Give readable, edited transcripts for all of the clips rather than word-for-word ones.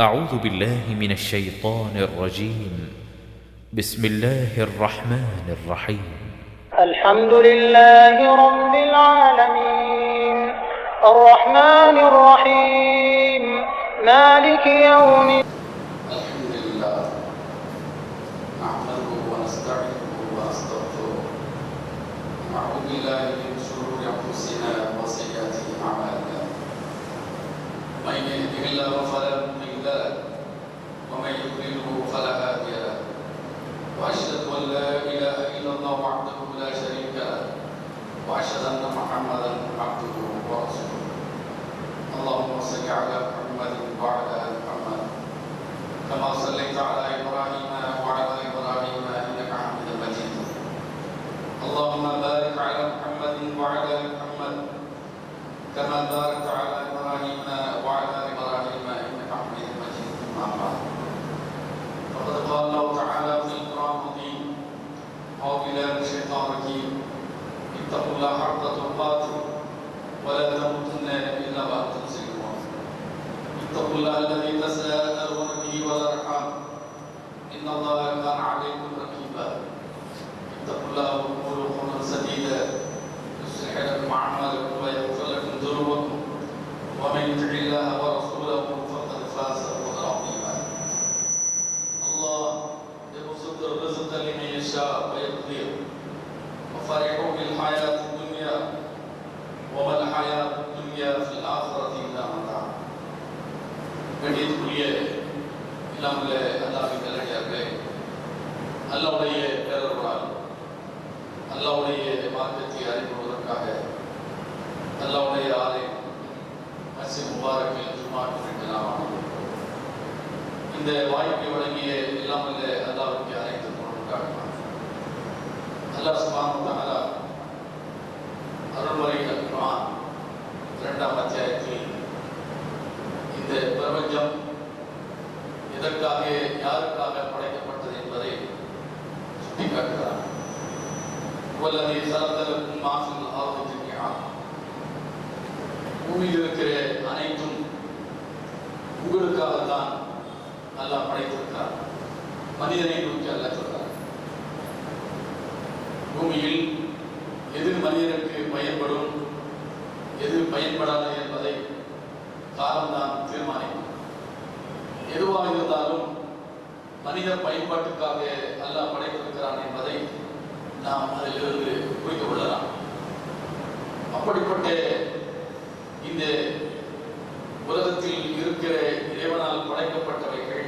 أعوذ بالله من الشيطان الرجيم. بسم الله الرحمن الرحيم. الحمد لله رب العالمين الرحمن الرحيم مالك يوم الحمد لله نحمده ونستعينه ونستغفره ونعوذ بالله من شرور أنفسنا وسيئات أعمالنا من يهده الله فلا مضل له ومن يضلله فلا هادي له وأشهد أن لا إله إلا الله وحده لا شريك له وأشهد أن محمدا عبده ورسوله اللهم صل على محمد وعلى آل محمد كما صليت على إبراهيم وعلى إبراهيم إنك حميد مجيد اللهم بارك على محمد وعلى آل محمد كما باركت على إبراهيم وعلى إبراهيم إنك حميد مجيد أما بعد فقد قال الله تعالى في القرآن العظيم أعوذ بالله من الشيطان الرجيم اتقوا الله حق تقاته ولا تموتن إلا وأنتم مسلمون اتقوا الله الذي تساءلون به والأرحام إن الله كان عليكم رقيبا اتقوا الله وقولوا قولا سديدا يصلح لكم أعمالكم ويغفر لكم ذنوبكم ومن يطع الله ورسوله فقد فاز فوزا عظيما الله يبسط الرزق لمن يشاء ويقدر وفرحوا بالحياة الدنيا وما الحياة الدنيا في الآخرة إلا متاع கணியத்துக்குரிய இல்லாமல அல்லாஹ்வின் நல்லடியார்களே, அல்லாஹ்வுடைய பேரருளால் அல்லாஹ்வுடைய மார்க்கத்தை அறிவுறுவதற்காக அல்லாஹ்வுடைய ஆலயம் மஸ்ஜித் முபாரக்கில் ஜும்ஆவுக்கு நாம் இந்த வாய்ப்பை வழங்கிய இல்லாமல்ல அல்லாஹ்வுக்கு அனைத்து பொருளுக்காக அல்லாஹ் சுப்ஹானஹு வ தஆலா அருள்மறை அல்-குர்ஆன் 2ஆம் அத்தியாயத்தில் இந்த பிரபஞ்சம் எதற்காக யாருக்காக படைக்கப்பட்டது என்பதை சுட்டிக்காட்டுகிறார். வல்லதி ஸலத்தலக்கும் மா ஃபில் அர்தி ஜமீஆ, பூமியில் இருக்கிற அனைத்தும் உங்களுக்காகத்தான் அல்லாஹ் படைத்திருக்கிறார். மனிதனை குறித்து அல்லாஹ் சொல்றார், பூமியில் எது மனிதனுக்கு பயன்படும் எது பயன்படாது என்பதை காலம்தான் தீர்மானிக்கும். எதுவாக இருந்தாலும் மனித பயன்பாட்டுக்காக அல்லாஹ் படைத்திருக்கிறான் என்பதை நாம் அதிலிருந்து புரிந்து கொள்ளலாம். அப்படிப்பட்ட இந்த உலகத்தில் இருக்கிற இறைவனால் படைக்கப்பட்டவைகள்,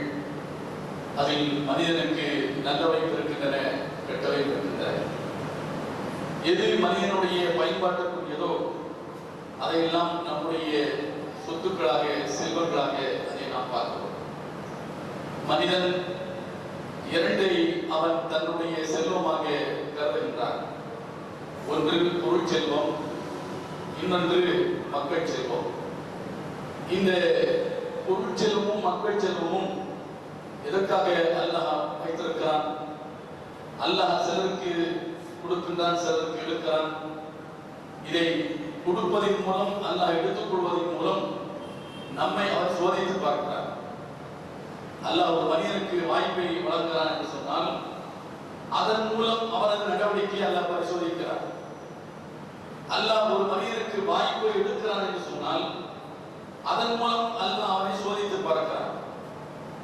அதில் மனிதனுக்கு நல்லவை இருக்கின்றன, கெட்டவை இருக்கின்றன. எது மனிதனுடைய பயன்பாட்டுக்குரியதோ அதையெல்லாம் நம்முடைய சொத்துக்களாக செல்வங்களாக அதை நாம் பார்க்கிறோம். மனிதன் இரண்டை அவன் தன்னுடைய செல்வமாக கருதுகின்றான். ஒன்று பொருள் செல்வம், இன்னொன்று மக்கள் செல்வம். இந்த பொருள் செல்வமும் மக்கள் செல்வமும் எதற்காக அல்லாஹ் வைத்திருக்கிறான்? அல்லாஹ் சிலருக்கு கொடுக்கின்றான், சிலருக்கு எடுக்கிறான். இதை கொடுப்பதன் மூலம், அல்லாஹ் எடுத்துக் கொள்வதன் மூலம் நம்மை அவர் சோதித்து பார்க்கிறார். அல்லாஹ் ஒரு மனிதனுக்கு வாய்ப்பை வழங்குகிறான் என்று சொன்னால் அதன் மூலம் அவனது நடவடிக்கையை அல்லாஹ் பரிசோதிக்கிறார். அல்லாஹ் ஒரு மனிதனுக்கு வாய்ப்பை எடுக்கிறான் என்று சொன்னால் அதன் மூலம் அல்லாஹ் அவனை சோதித்து பார்க்கிறார்.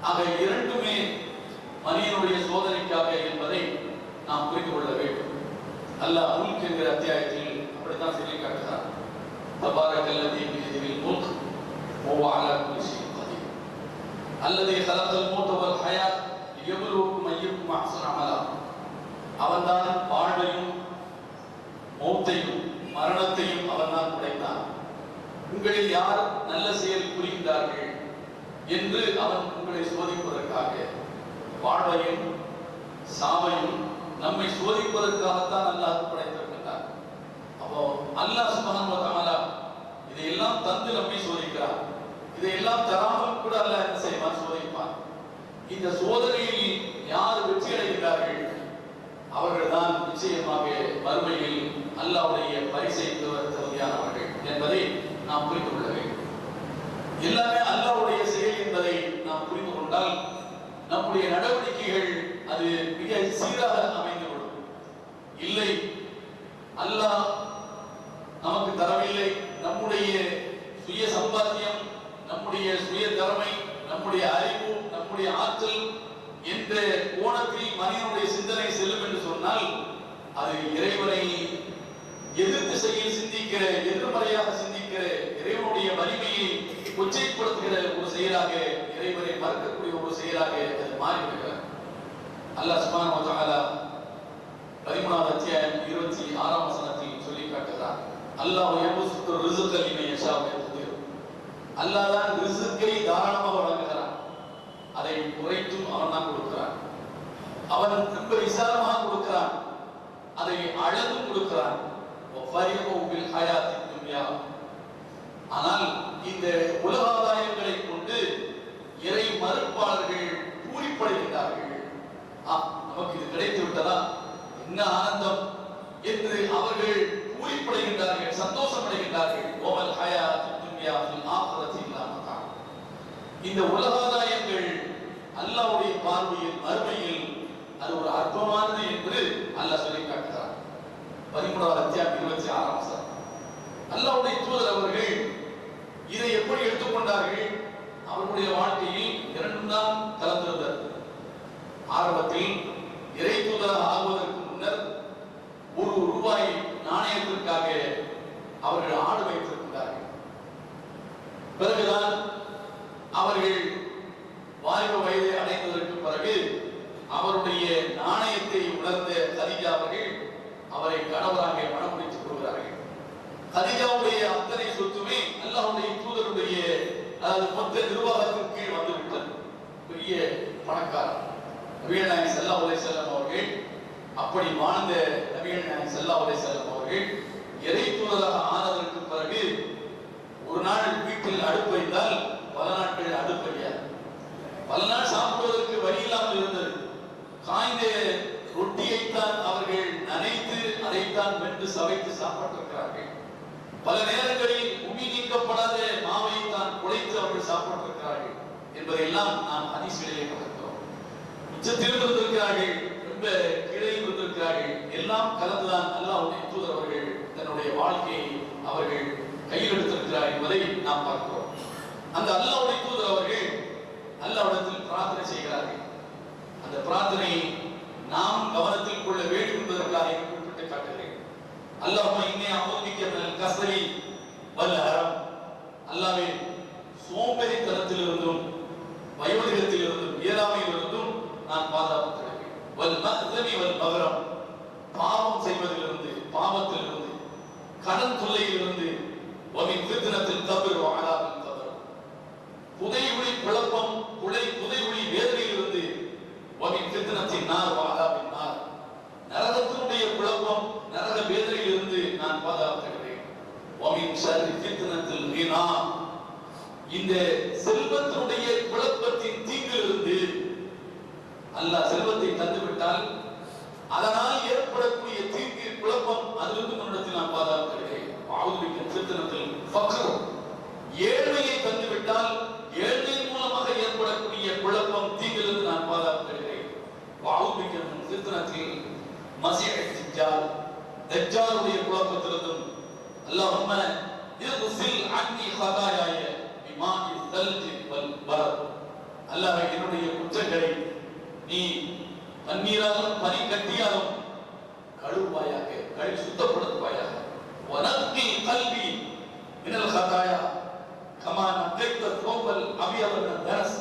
ஆக இரண்டுமே மனிதனுடைய சோதனைக்காக என்பதை நாம் புரிந்து கொள்ள வேண்டும். அல்லாஹ் முல்க் என்கிற அத்தியாயத்தில் அப்படித்தான் சொல்லி காட்டுகிறார். தபாரக்கல்லதி பியதில் முல்க் வஹுவ அலா குல்லி ஷைஇன் கதீர் அல்லதி ஹலகல் மௌத வல் ஹயாத் லியப்லுவக்கும் அய்யுக்கும் அஹ்ஸனு அமலா. அவன்தான் வாழ்வையும் மௌத்தையும் மரணத்தையும் அவன்தான் படைத்தான். உங்களில் யார் நல்ல செயல் புரிகின்றார்கள் என்று அவன் உங்களை சோதிப்பதற்காக, வாழ்வையும் சாவையும் நம்மை சோதிப்பதற்காகத்தான் அல்லாஹ் படைத்திருக்கின்றார். அப்போ அல்லாஹ் சுப்ஹானஹு வ தஆலா இதையெல்லாம் தந்து நம்மை சோதிக்கிறார். இதையெல்லாம் தராமல் கூட அல்லாஹ் என்ன செய்வான்? சோதிப்பான். இந்த சோதனையில் யார் வெற்றி அடைகிறார்கள் அவர்கள்தான் நிச்சயமாக மறுமையில் அல்லாஹ்வுடைய பரிசை பெற தகுதியானவர்கள் என்பதை நாம் புரிந்து கொள்ள வேண்டும். எல்லாமே அல்லாஹ்வுடைய செயல் என்பதை நாம் நாம் புரிந்து கொண்டால் நம்முடைய நடவடிக்கைகள் அது மிக சீராக அமைந்துவிடும். இல்லை, அல்லாஹ் நமக்கு தரவில்லை, நம்முடைய சுய சம்பாத்தியம், நம்முடைய சுய திறமை, நம்முடைய அறிவு, நம்முடைய ஆற்றல் என்ற கோணத்தில் மனிதனுடைய சிந்தனை செல்லும் என்று சொன்னால் அது இறைவனை எதிர் திசையில் சிந்திக்கிற, எதிர்மறையாக சிந்திக்கிற, இறைவனுடைய வலிமையை கொச்சைப்படுத்துகிற ஒரு செயலாக, இறைவனை மறுக்கக்கூடிய ஒரு செயலாக அது மாறிவிடுகிறது. அல்லாஹ் சுப்ஹானஹு வ தஆலா 13வது அத்தியாயம் 26ஆம் வசனத்தில் சொல்லி காட்டுகிறார், அல்லாஹ் யபசுத்து ரிஸ்க லிமன் யஷா வ யக்திர். அல்லாஹ் தான் ரிஸ்கை தாராளமாக வழங்குகிறான், அதை குறைத்தும் அவன் தான் கொடுக்கிறான். அவன் ரொம்ப விசாலமாக கொடுக்கிறான், அதை அளந்தும் கொடுக்கிறான். ஆனால் இந்த உலகாதாயங்களை கொண்டு இறை மறுப்பாளர்கள் பூரிப்படைகின்றார்கள். நமக்கு இது கிடைத்து விட்டதா, என்ன ஆனந்தம் என்று அவர்கள் பூரிப்படைகின்றார்கள், சந்தோஷம் அடைகின்றார்கள். இந்த உலகாதாயங்கள் அல்லாஹ்வுடைய பார்வையில் மறுமையில் அது ஒரு அற்பமானது என்று அல்லாஹ் சொல்லி காட்டுகிறார். 13வது அத்தியாயம் 26ஆம் வசனம். அல்லாஹ்வுடைய தூதர் அவர்கள் இதை எப்படி எடுத்துக்கொண்டார்கள்? அவர்களுடைய வாழ்க்கையில் இரண்டும் தான் கலந்திருந்தது. ஆரம்பத்தில் இறை தூதராக ஆகுவதற்கு முன்னர் ₹1 நாணயத்திற்காக அவர்கள் ஆடு வைத்திருக்கிறார்கள். பிறகுதான் அவர்கள் வாலிப வயதை அடைந்ததற்கு பிறகு அவருடைய நாணயத்தை உணர்ந்த கதீஜா அவர்கள் அவரை கணவராக மனம் முடித்துக் கொள்கிறார்கள். கதீஜாவுடைய அத்தனை சொத்துமே அல்லாஹ்வுடைய தூதருடைய மொத்த நிர்வாகத்தின் கீழ் வந்துவிட்டது. பெரிய பணக்காரர் நபிகள் நாயகம் ஸல்லல்லாஹு அலைஹி வஸல்லம் அவர்கள் அப்படி வாழ்ந்த நபிகள் நாயகம் ஸல்லல்லாஹு அலைஹி வஸல்லம் அவர்கள் இறை தூதராக ஆனதற்கு பிறகு ஒரு நாள் வீட்டில் அடுப்பு வைத்தால் பல நாட்கள் அடுப்பு எரியாது. பல நாள் சாப்பிடுவதற்கு வழி இல்லாமல் இருந்தது. காய்ந்த ரொட்டியைத்தான் அவர்கள் நனைத்து அதைத்தான் வென்று சவைத்து சாப்பிட்டிருக்கிறார்கள். பல நேரங்களில் உமி நீக்கப்படாத மாவை தான் குழைத்து அவர்கள் சாப்பிட்டிருக்கிறார்கள் என்பதையெல்லாம் நாம் ஹதீஸ்களிலே பார்க்கிறோம். உச்சத்தில் இருந்திருக்கிறார்கள், ரொம்ப கீழே இருந்திருக்கிறார்கள், எல்லாம் கலந்துதான் அல்லாஹ்வுடைய தூதர் அவர்கள் தன்னுடைய வாழ்க்கையை அவர்கள் கையில் எடுத்திருக்கிறார் என்பதை நாம் பார்க்கிறோம். அந்த அல்லாஹ்வுடைய தூதர் அவர்கள் அல்லாஹ்விடத்தில் பிரார்த்தனை செய்கிறார்கள். அந்த பிரார்த்தனையை நாம் கவனத்தில் கொள்ள வேண்டும் என்பதற்காக குறிப்பிட்டு காட்டுகிறேன். அல்லாஹ்வும்ம இன்னி அஊது பிக்க மினல் கஸலி வல் ஹரம். அல்லாஹ்வே, சோம்பேறித்தனத்திலிருந்தும் வயோதிகத்திலிருந்தும் இயலாமையிலிருந்தும் நான் பாதுகாப்பு தேடுகிறேன். வல் மஅ்தமி வல் மக்ரம். பாவம் செய்வதிலிருந்து, பாவத்திலிருந்து, கடன் தொல்லையிலிருந்து, வமின் ஃபித்னத்தில் கப்ர் வ அஸாபில் கப்ர். புதையுளி குழப்பம், புதையுளி வேதனையிலிருந்து, வமின் ஃபித்னத்தின் நார் வ அஸாபின் நார். நரகத்தினுடைய குழப்பம், நரக வேதனையிலிருந்து நான் பாதுகாக்கிறேன். வமின் ஷர்ரி ஃபித்னத்தில் கினா. இந்த செல்வத்தினுடைய குழப்பத்தின் தீங்கிலிருந்து, அல்லாஹ் செல்வத்தை தந்துவிட்டால் அதனால் ஏற்படக்கூடிய தீங்கு, குழப்பம், அதிலிருந்து முன்னிடத்தில் நான் பாதுகாக்கிறேன். அவுதுபிக்க ஃபித்னத்தில் ஃபக்ர். ஏழ்மையை தந்துவிட்டால் ஏழ்மையின் மூலமாக ஏற்படக்கூடிய குழப்பம், தீங்கிலிருந்து நான் பாதுகாக்கிறேன். அவுதுபிக்க ஃபித்னத்தில் மஸீஹ் தஜ்ஜால். தஜ்ஜாலுடைய குழப்பத்திலிருந்தும் அல்லாஹும்ம இக்ஸில் அன்னி ஹதாயாய பிமாஇ தல்ஜி வல் பரத். அல்லாஹ்வே, என்னுடைய குற்றங்களை நீ தண்ணீராலும் பனி கட்டியாலும் கழுவாயாக, கழுவி சுத்தப்படுத்துவாயாக. வனக்கி கல்வி மினல் ஹதாயா கமா நக்கைத தௌபல் அபியத மினல் தனஸ்.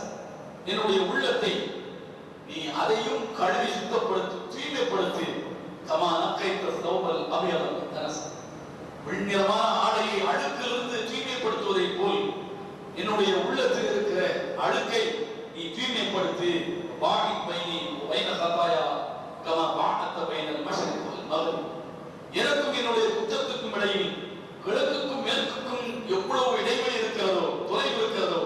என்னுடைய உள்ளத்தை நீ அதையும் கழுவி சுத்தப்படுத்து, தூய்மைப்படுத்து. கமா நக்கைத தௌபல் அபியத மினல் தனஸ். வெண்ணிறமான ஆடையை அழுக்கிலிருந்து தூய்மைப்படுத்துவதை போல் என்னுடைய உள்ளத்தில் இருக்கிற அழுக்கை நீ தூய்மைப்படுத்தி. பாகி பைனி வைன ஹதாயா கமா பாஅத்த பைனல் மஷ்ரிக் வல் மக்ரிப். எனக்கும் என்னுடைய குற்றத்துக்கும் இடையில் கிழக்குக்கும் மேற்குக்கும் எவ்வளவு இடைவெளி இருக்கிறதோ, தொலைவு இருக்கிறதோ,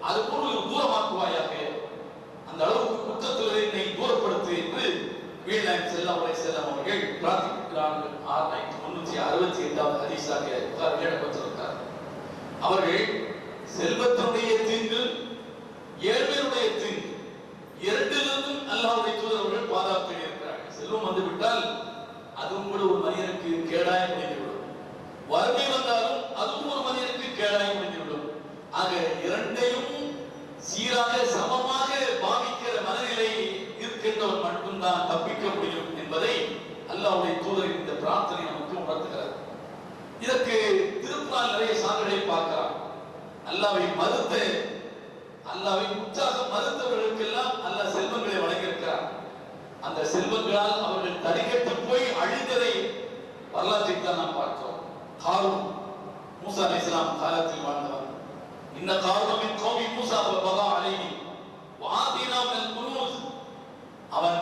அது போல் தூரமாக்குவாயாக. அந்த அளவுக்கு குற்றத்தில் என்னை தூரப்படுத்து என்று நபிகள் ஸல்லல்லாஹு அலைஹி வஸல்லம் அவர்கள் பிரார்த்திக்கிறார்கள். 368வது ஹதீஸாக புகாரில் இடம்பெற்றிருக்கிறார். அவர்கள் செல்வத்தினுடைய தீங்கு, ஏழ்மையுடைய தீங்கு இரண்டிலிருந்தும் அல்லாஹ்வுடைய தூதர் அவர்கள் பாதுகாப்பு இருக்கிறார்கள். செல்வம் வந்து விட்டால் அதுவும் கூட ஒரு மனிதனுக்கு கேடாய முடிந்துவிடும். வறுமை வந்தாலும் அதுவும் ஒரு மனிதனுக்கு கேடாய முடிந்துவிடும். ஆக இரண்டையும் சீராக சமமாக பாவிக்கிற மனநிலை இருக்கின்றவர் மட்டும்தான் தப்பிக்க முடியும் என்பதை அல்லாஹ்வுடைய தூதரின் இந்த பிரார்த்தனை நமக்கு உணர்த்துகிறது. இதற்கு திருக்குர்ஆன் நிறைய சான்றுகளை பார்க்கலாம். அல்லாஹ்வை முற்றாக மறுத்தவர்களுக்கெல்லாம் அல்லாஹ் செல்வங்களை வழங்கியிருக்கிறார். அந்த செல்வங்களால் அவர்கள் தரிகட்டு போய் அழிந்ததை வரலாற்றை தான் நாம் பார்த்தோம். காரூன் மூசா அலைஹிஸ்ஸலாம் காலத்தில் வாழ்ந்தவர். இன்ன காரூன மின் கௌமி மூசா ஃபபகா அலைஹி வஆதினா மினல் குனூஸ். அவன்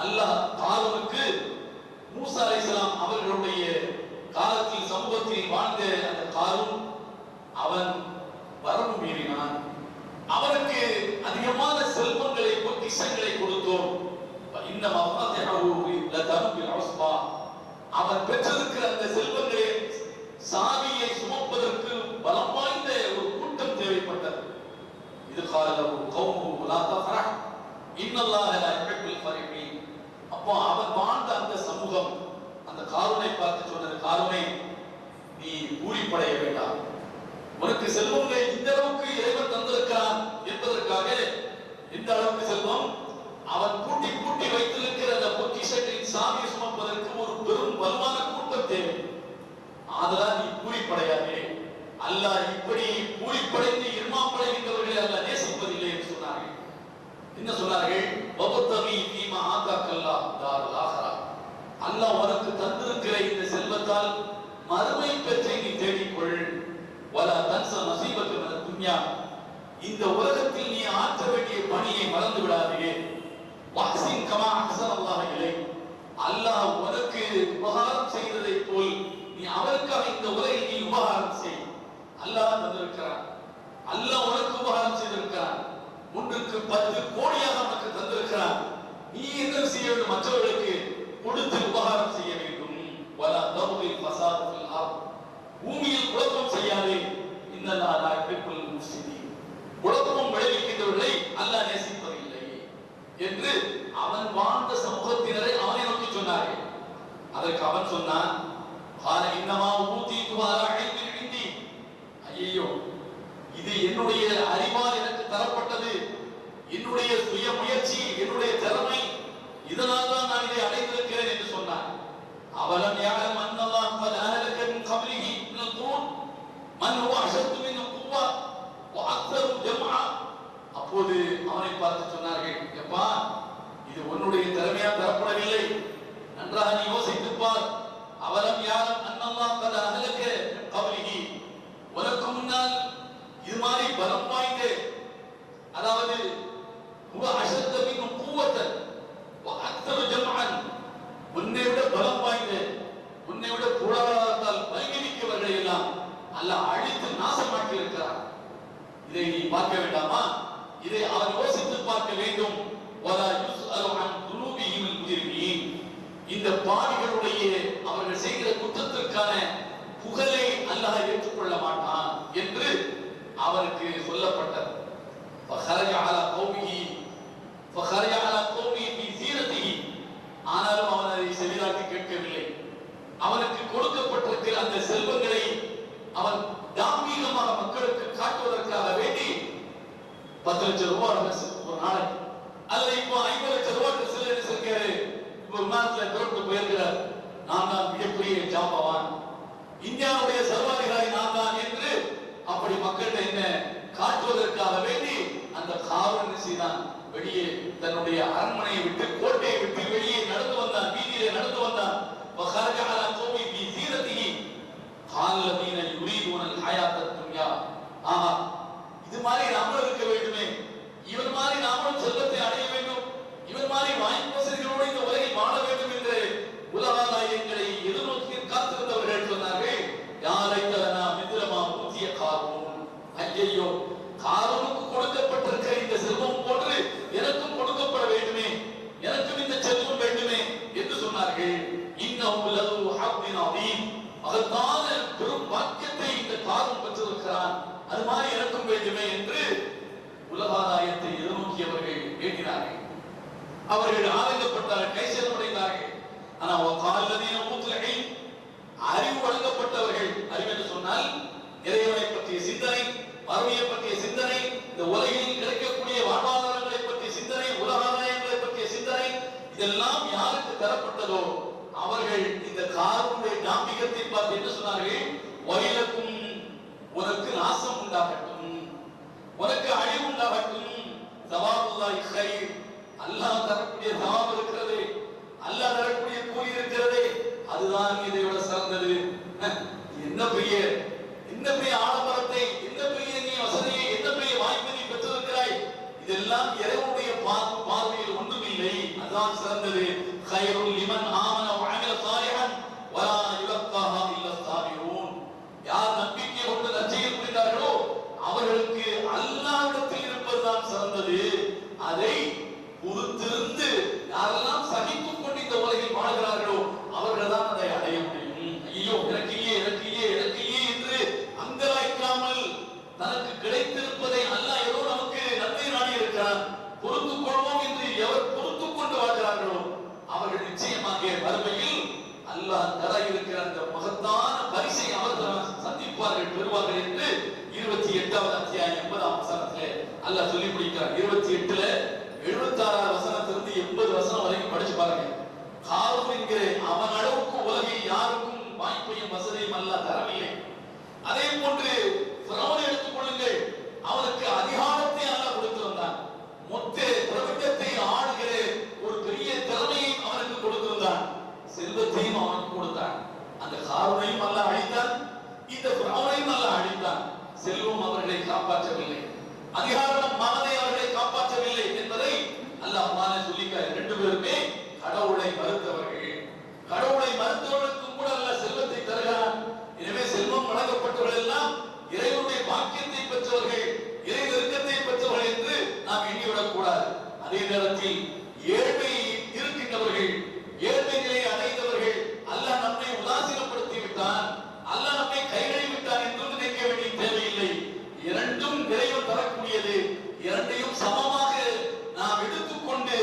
அல்லாஹ் காரூனுக்கு மூசா அலைஹிஸ்ஸலாம் அவர்களுடைய காலத்தில் சமூகத்தில் வாழ்ந்த அந்த காரூன் அவன் வரம்பு மீறினான். அவனுக்கு அதிகமான செல்வங்களை பொக்கிஷங்களை கொடுத்தோம். அவன் பெற்றிருக்கிற அந்த செல்வங்களின் சாவியை சுமப்பதற்கு பலம் வாய்ந்த ஒரு கூட்டம் தேவைப்பட்டது. இது அப்போ அவன் வாழ்ந்த அந்த சமூகம் அந்த காரூனை பார்த்து சொன்னது, காரூனே நீ பூரிப்படைய வேண்டாம், உனக்கு செல்வங்களை இந்த அளவுக்கு இறைவன் தந்திருக்கிறான் என்பதற்காக இந்த அளவுக்கு செல்வம் அவன் கூட்டி கூட்டி வைத்திருக்கிற அந்த பொக்கிஷங்களின் சாவியை சுமப்பதற்கு ஒரு பெரும் வலுவான கூட்டம் தேவை. அதெல்லாம் நீ பூரிப்படையாதே, அல்லாஹ் இப்படி பூரிப்படைந்து இருமாப்படைகின்றவர்களை அல்லாஹ் நேசிப்பதில்லை என்று சொன்னார்கள். என்ன சொன்னார்கள்? வபத்தகி ஃபீமா ஆதாக்கல்லாஹ் தாருல் ஆஹிரா. அல்லாஹ் உனக்கு தந்திருக்கிற இந்த செல்வத்தால் மறுமை பெற்றை நீ தேடிக்கொள். வலா தன்ஸ நஸீபக மினத் துன்யா. இந்த உலகத்தில் நீ ஆற்ற வேண்டிய பணியை மறந்து விடாதே. வஹ்சின் கமா அஹ்ஸனல்லாஹு இலைக். அல்லாஹ் உனக்கு உபகாரம் செய்ததை போல் நீ அவருக்காக இந்த உலகில் நீ உபகாரம் செய். அல்லாஹ் தந்திருக்கிறான், அல்லாஹ் உனக்கு உபகாரம் செய்திருக்கிறான், 1க்கு 10 கோடியாக உனக்கு தந்திருக்கிறான். நீ என்ன செய்ய வேண்டும்? மற்றவர்களுக்கு கொடுத்து உபகாரம் செய்ய வேண்டும். வலா தபுகில் ஃபஸாத ஃபில் அர்த். பூமியில் குழப்பம் செய்யாதே. இன்னல்லாஹ லா யுஹிப்புல் முஃப்ஸிதீன். குழப்பம் விளைவிக்கின்றவர்களை அல்லாஹ் நேசிப்பதில்லை என்று அவன் வாழ்ந்த சமூகத்தினரை அவனை நோக்கி சொன்னார்கள். அதற்கு அவன் சொன்னான், கால இன்னமா ஊதீது அலா இல்மின் இன்தி. ஐயோ, இது என்னுடைய அறிவால் எனக்கு தரப்பட்டது, என்னுடைய சுய முயற்சி, என்னுடைய திறமை, இதனால் தான் நான் இதை அடைந்திருக்கிறேன் என்று சொன்னான். அவலம் யஅலம் அன்னல்லாஹ கத் அஹலக மின் கப்லிஹி மினல் குரூன் மன் ஹுவ அஷத்து மின்ஹு குவ்வா வ அக்ஸரு ஜம்ஆ. அப்போது அவனை பார்த்து சொன்னார்கள், எப்பா, இது உன்னுடைய திறமையா தரப்படவில்லை, நன்றாக நீ யோசித்துப் பார். அவலம் யஅலம் அன்னல்லாஹ கத் அஹலக மின் கப்லிஹி, உனக்கு முன்னால் இது மாதிரி பலம் வாய்ந்த, அதாவது ஹுவ அஷத்து மின்ஹு குவ்வத்தன் வ அக்ஸரு ஜம்ஆன், உன்னை விட பலம் வாய்ந்த, உன்னை விட பொருளாதாரத்தால் பயணிக்கவர்களை எல்லாம் அல்லாஹ் அழித்து நாசமாக்கி இருக்கிறார். இதை நீ பார்க்க வேண்டாமா? இதை அவன் யோசித்து பார்க்க வேண்டும். வலா யுஸ்அலு அன் துனூபிஹில் முஜ்ரிமீன். இந்த பாவிகளுடைய அவர்கள் செய்கிற குற்றத்திற்கான புகழை அல்லாஹ் ஏற்றுக்கொள்ள மாட்டான் என்று அவருக்கு சொல்லப்பட்டது. ஃபஹரஜ அலா கௌமிஹி ஃபி ஸீரத்திஹி. ஆனாலும் அவன் அதை செவிதாக்கி கேட்கவில்லை. அவனுக்கு கொடுக்கப்பட்டிருக்கிற அந்த செல்வங்களை அவன் தாம்பீகமாக மக்களுக்கு காட்டுவதற்காக வேண்டி 10 லட்சம் ரூபாய் ஒரு நாளைக்கு, அல்ல இப்போ 50 லட்சம் ரூபாய்க்கு சிலர் இருக்காரு, இப்போ விமானத்தில் பிறப்பு போயிருக்கிறார், நான் தான் மிகப்பெரிய ஜாம்பவான், இந்தியாவுடைய சர்வாதிகாரி நான் தான் என்று அப்படி மக்கள்கிட்ட என்ன காட்டுவதற்காக வேண்டி அந்த காரூன் செய்தான். வெளியே தன்னுடைய அரண்மனையை விட்டு, கோட்டையை விட்டு வெளியே நடந்து வந்தான், வீதியிலே நடந்து வந்தான். وخرج على قومه في زينته قال الذين يريدون الحياة الدنيا. இது மாதிரி நாமும் இருக்க வேண்டுமே, இவன் மாதிரி நாமும் செல்வத்தை அடைய வேண்டும், இவன் மாதிரி வாய்ப்பசர்களோடு இந்த உலகில் வாழ வேண்டும் என்று உலகாலயங்களை எதிர்நோக்கி காத்திருந்தவர்கள் சொன்னார்கள், யாரைத்தலனா மித்ரமா ஊதிய காரூன். ஐயையோ, காரூனுக்கு கொடுக்கப்பட்டிருக்கிற இந்த செல்வம் போன்று எனக்கும் கொடுக்கப்பட வேண்டுமே, எனக்கும் இந்த செல்வம் வேண்டுமே என்று சொன்னார்கள். இன்னஹு லஹு ஹவ்வின் அதீம். மகத்தான பெரும் பாக்கியத்தை இந்த காரூன் பெற்றிருக்கிறான், அது மாதிரி எனக்கும் வேண்டுமே என்று உலக அவர்கள் ஆதங்கப்பட்டார்கள், கை சேதமடைந்தார்கள். ஆனா வகால்லதீன ஊத்துல் இல்ம், அறிவு வழங்கப்பட்டவர்கள், அறிவு என்று சொன்னால் இறைவனை பற்றிய சிந்தனை, மறுமையை பற்றிய சிந்தனை, இந்த உலகில் கிடைக்கக்கூடிய வாழ்வாதாரங்களை பற்றிய சிந்தனை, உலகாதாயங்களை பற்றிய சிந்தனை, இதெல்லாம் யாருக்கு தரப்பட்டதோ அவர்கள் இந்த காரூனுடைய தாம்பிகத்தை பார்த்து என்ன சொன்னார்கள்? வயலுக்கும், உனக்கு நாசம் உண்டாகட்டும், உனக்கு அழிவு உண்டாகட்டும். தவாபுல்லாஹி கைர், அல்லாஹ் தரக்கூடிய தவாப் இருக்கிறது, அல்லாஹ் தரக்கூடிய கூலி இருக்கிறது, அதுதான் இதை விட சிறந்தது. என்ன பெரிய ஆடம்பரத்தை, என்ன பெரிய நீ வசதியை, என்ன பெரிய வாய்ப்பை நீ பெற்றிருக்கிறாய், இதெல்லாம் இறைவனுடைய பார்வையில் ஒன்றுமில்லை, அதுதான் சிறந்தது. கைருல் லிமன் ஆமன வ அமில சாலிஹன் வலா யுலக்காஹா இல்லா ஸாபிரூன். யார் நம்பிக்கை கொண்டு நற்செயல் புரிந்தார்களோ அவர்களுக்கு அல்லாஹ்விடத்தில் இருப்பதுதான் சிறந்தது. அதை பொறுத்திருந்து யாரெல்லாம் சகித்துக் கொண்டு இந்த உலகில் வாழ்கிறார்களோ அவர்கள் தான் அதை அடைய முடியும். ஐயோ எனக்கியே என்று அங்கலாய்க்காமல் தனக்கு கிடைத்திருப்பதை அல்லாஹ் ஏதோ நமக்கு நன்மை நாடி இருக்கிறான், பொறுத்துக் கொள்வோம் என்று எவர் பொறுத்துக் கொண்டு வாழ்கிறார்களோ அவர்கள் நிச்சயமாக மறுமையில் அல்லாஹ் தர இருக்கிற அந்த மகத்தான பரிசை அவர்கள் சந்திப்பார்கள், பெறுவார்கள் என்று 28வது அத்தியாயம் 80ஆம் வசனத்திலே அல்லாஹ் சொல்லி முடிக்கிறார். 28ல 76 வசனத்திலிருந்து 80 வசனம் வரைக்கும் படிச்சு பாருங்க. காரூன் என்கிற அவன் அளவுக்கு உலகில் யாருக்கும் வாய்ப்பையும் வசதியும் அல்லாஹ் தரவில்லை. அதே போன்று ஃபிரௌனை எடுத்துக் கொள்ளுங்கள், அவனுக்கு அதிகாரத்தை அல்லாஹ் கொடுத்திருந்தான், மொத்த பிரபஞ்சத்தை ஆளுகிற ஒரு பெரிய திறமையை அவனுக்கு கொடுத்திருந்தான், செல்வத்தையும் அவனுக்கு கொடுத்தான். அந்த காரூனையும் அல்லாஹ் அழித்தான், இந்த ஃபிரௌனையும் அல்லாஹ் அழித்தான். செல்வம் அவர்களை காப்பாற்றவில்லை, அதிகாரம் மனதை அவர்களை காப்பாற்றவில்லை என்பதை அல்லாஹ் குர்ஆனிலே சொல்லிக்கிறார். ரெண்டு பேருமே கடவுளை மறுத்தவர்கள். கடவுளை மறுத்தவர்களுக்கும் கூட அல்லாஹ் செல்வத்தை தருகிறான். எனவே செல்வம் வழங்கப்பட்டவர்கள் எல்லாம் இறைவனுடைய வாக்கியத்தை பெற்றவர்கள், இறை நெருக்கத்தை பெற்றவர்கள் என்று நாம் எண்ணிவிடக் கூடாது. அதே நேரத்தில் ஏழ்மை இருக்கின்றவர்கள், ஏழ்மை நிலையை அடைந்தவர்கள், அல்லாஹ் நம்மை உதாசீனப்படுத்தி விட்டான், அல்லாஹ் நம்மை கைகழி விட்டான் என்று நினைக்க வேண்டிய தேவையில்லை. இரண்டும் இறைவன் தரக்கூடியது, இரண்டையும் சமமாக நாம் எடுத்துக்கொண்டு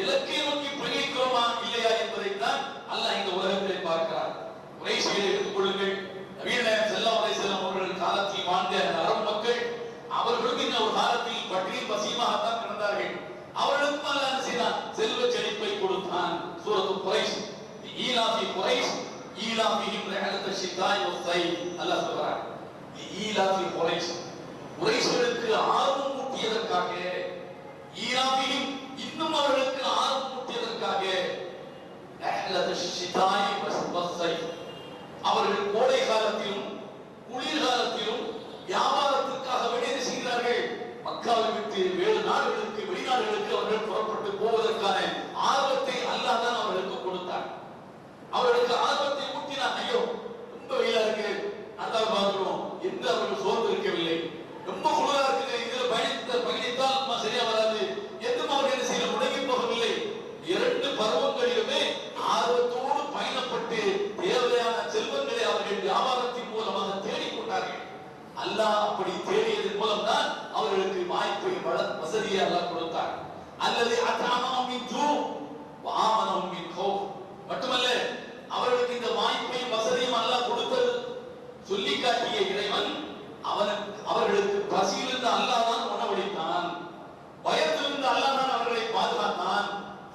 இலக்கை நோக்கி பயணிக்கிறோமா இல்லையா என்பதைத்தான் அல்லாஹ் இந்த உலகத்திலே பார்க்கிறார். குறைஷிகளை எடுத்துக் கொள்ளுங்கள். நபிகள் நாயகம் ஸல்லல்லாஹு அலைஹி வஸல்லம் அவர்கள் காலத்தில் வாழ்ந்த அரபு மக்கள், அவர்களும் இந்த ஒரு காலத்தில் பட்டினியும் பசியுமாகத்தான் கிடந்தார்கள். அவர்களுக்கும் அல்லாஹ் என்ன செய்தான்? செல்வ செழிப்பை கொடுத்தான். சூரத்து குறைஷ், ஈலாஃபி குறைஷ் ஈலாஃபிஹிம் ரஹலத ஷிதாய் வஸ்ஸைஃப், அல்லாஹ் சொல்றார். ஈலாஃபி குறைஷ், குறைஷிகளுக்கு ஆர்வம் ஊட்டியதற்காக, ஈலாஃபிஹிம் இன்னும் அவர்களுக்கு ஆர்வம் ஊட்டியதற்காக, ரஹலத ஷிதாய் வஸ்ஸைஃப், அவர்கள் கோடை காலத்திலும் குளிர் காலத்திலும் வியாபாரத்திற்காக வெளியே செய்கிறார்கள். மக்காவை விட்டு வேறு நாடுகளுக்கு, வெளிநாடுகளுக்கு அவர்கள் புறப்பட்டு போவதற்கான ஆர்வத்தை அல்லாஹ் தான் அவர்களுக்கு கொடுத்தார். அவர்களுக்கு ஆர்வத்தை ஊட்டினார். ஐயோ ரொம்ப வெயிலா இருக்கு, அதான் பார்க்கிறோம் என்று அவர்கள் சோர்ந்து இருக்கவில்லை. ரொம்ப குளிரா இருக்குது, இதுல பயணித்தால் சரியா வராது என்றும் அவர்கள் என்ன செய்ய முடங்கி போகவில்லை. இரண்டு பருவங்களிலுமே ஆர்வத்தோடு பயணப்பட்டு தேவையான செல்வங்களை அவர்கள் வியாபாரத்தின் மூலமாக தேடிக்கொண்டார்கள். அல்லாஹ் அப்படி தேடியதன் மூலம் தான் அவர்களுக்கு வாய்ப்பை வசதியை அல்லாஹ் கொடுத்தார். அல்லது அத்அமஹும் மின் ஜூ வ ஆமனஹும் மின் கௌஃப், மட்டுமல்ல அவர்களுக்கு இந்த வாய்ப்பையும் வசதியும் அல்லாஹ் கொடுத்தது சொல்லி காட்டிய இறைவன் அவர்களுக்கு பசியிலிருந்து அல்லாஹ் தான் உணவளித்தான், பயத்திலிருந்து அல்லாஹ் தான் அவர்களை பாதுகாத்தான்.